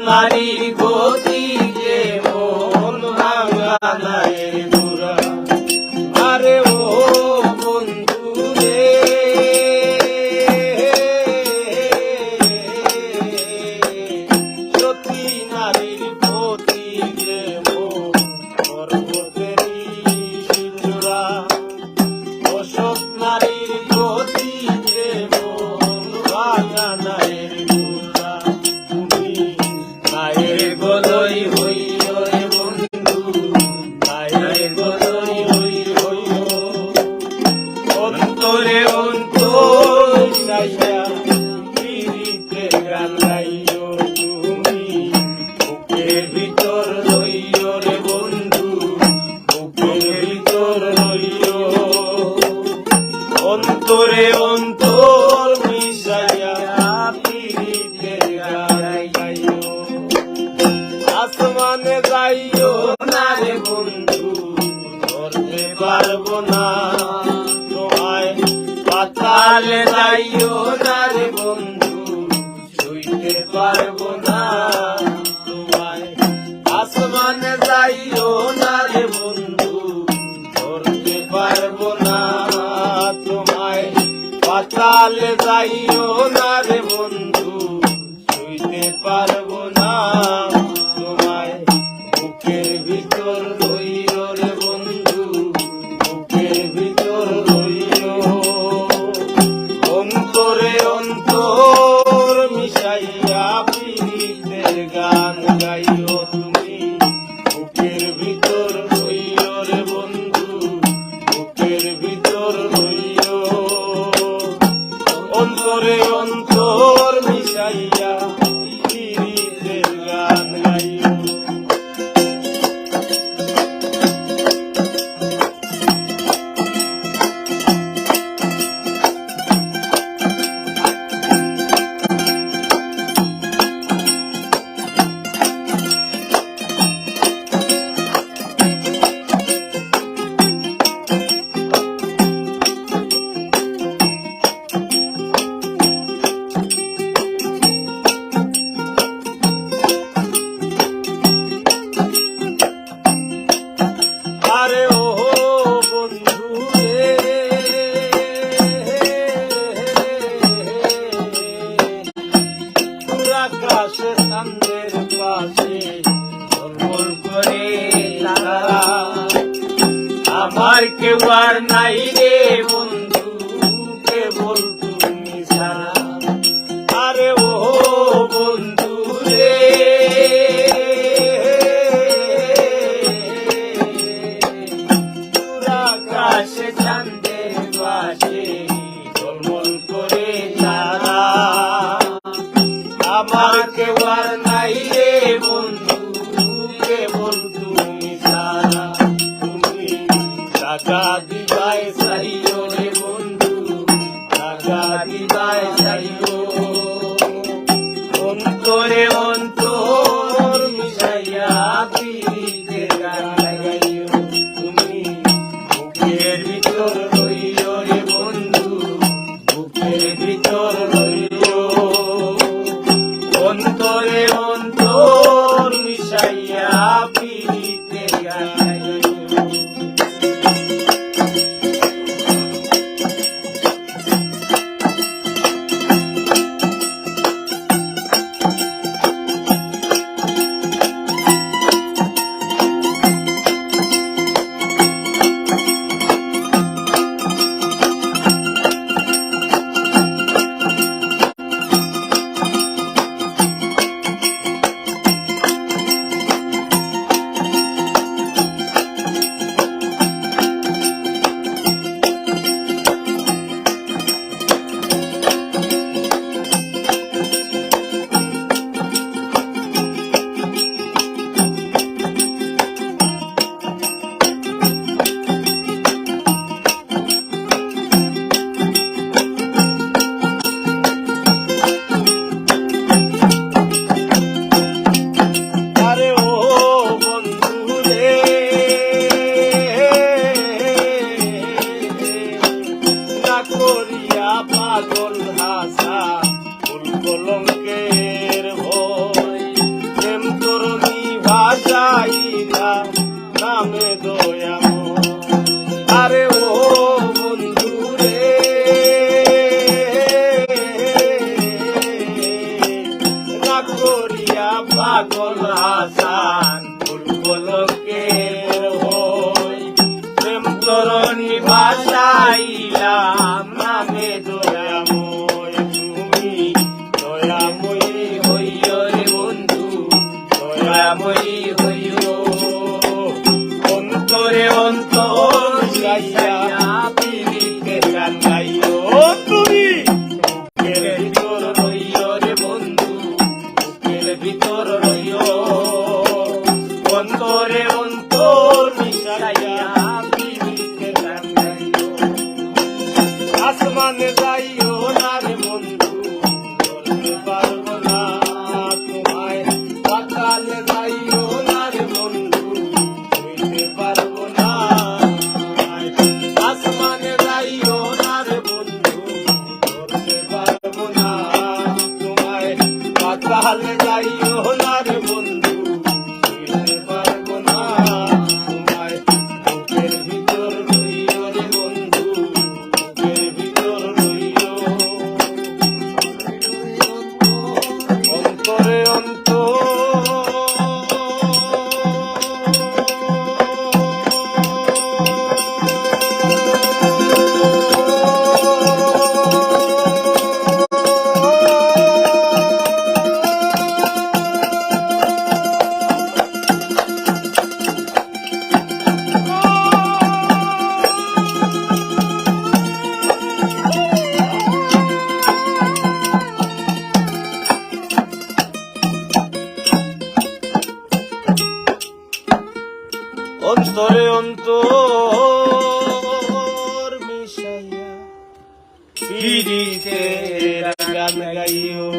নারীর গতি যে মন ভাঙা নাই বুড়া। আরে ও বন্ধু রে, সতী নারীর গতি যে মন পর্বতেরই শিলচূড়া। অসৎ নারীর গতি যে মন ভাঙা নাই বুড়া। তুমি মায়ের গদই হইও রে বন্ধু, মায়ের গদই হইও। অন্তরে অন্তর মিশাইয়া পীড়িতের গান গাইও তুমি। বুকের ভিতর রইও রে বন্ধু, বুকের ভিতর রইও। অন্তরে অন্তর মিশাইয়া পীড়িতের গান গাইও। আসমানে যাইও না রে বন্ধু, ধরতে পারবো না তোমায়। পাতালে যাইও না রে বন্ধু, ছুঁইতে পারবো না তোমায়। আসমানে যাইও না রে বন্ধু, ধরতে পারবো না তোমায়। পাতালে যাইও না রে বন্ধু, ছুঁইতে পারবো না তোমায়। বুকের ভিতর রইও রে বন্ধু, বুকের ভিতর রইও। অন্তরে অন্তর মিশাইয়া পীড়িতের গান গাইও তুমি। বুকের ভিতর রইও রে বন্ধু, বুকের ভিতর রইও। অন্তরে অন্তর মিশাইয়া পীড়িতের গান গাইও। আরে ও বন্ধু রে, আকাশে চাঁদের পাশে ঝলমল করে তারা। আমার কেউ আর নাই রে বন্ধু, কেবল তুমি ছাড়া। আরে ও বন্ধু রে, আকাশে চাঁদের পাশে ঝলমল করে তারা। আমার কেউ আর নাই রে বন্ধু, কেবল তুমি ছাড়া। তুমি টাকা দিবায় চাইও রে বন্ধু, টাকা দিবায় চাইও। অন্তরে অন্তর মিশাইয়া পীড়িতের গান গাইও তুমি। বুকের ভিতর রইও রে বন্ধু, বুকের ভিতর রইও। অন্তরে অন্তর মিশাইয়া পীড়িতের গান গাইও। পাগল হাসান ফুল পলকের হই প্রেম তরণী ভাসাইলাম নামে দয়াময় তুমি দয়াময়ী হইও রে বন্ধু দয়াময়ী হইও অন্তরে অন্তর মিশাইয়া পীড়িতের গান গাইও তুমি বুকের ভিতর রইও রে বন্ধু বুকের ভিতর রইও অন্তরে অন্তর মিশাইয়া পীড়িতের গান গাইও আসমানে যাইও না রে বন্ধু চলতে পারবো না তোমায় পাতালে যাইও না রে বন্ধু হইতে পারবো না আসমানে যাইও না রে বন্ধু চলতে পারবো না তোমায় পাতালে যাইও না রে বন্ধু হইতে পারবো না তোমায় বুকের ভিতর রইও রে বন্ধু বুকের ভিতর রইও অন্তরে অন্তর মিশাইয়া পীড়িতের গান গাইও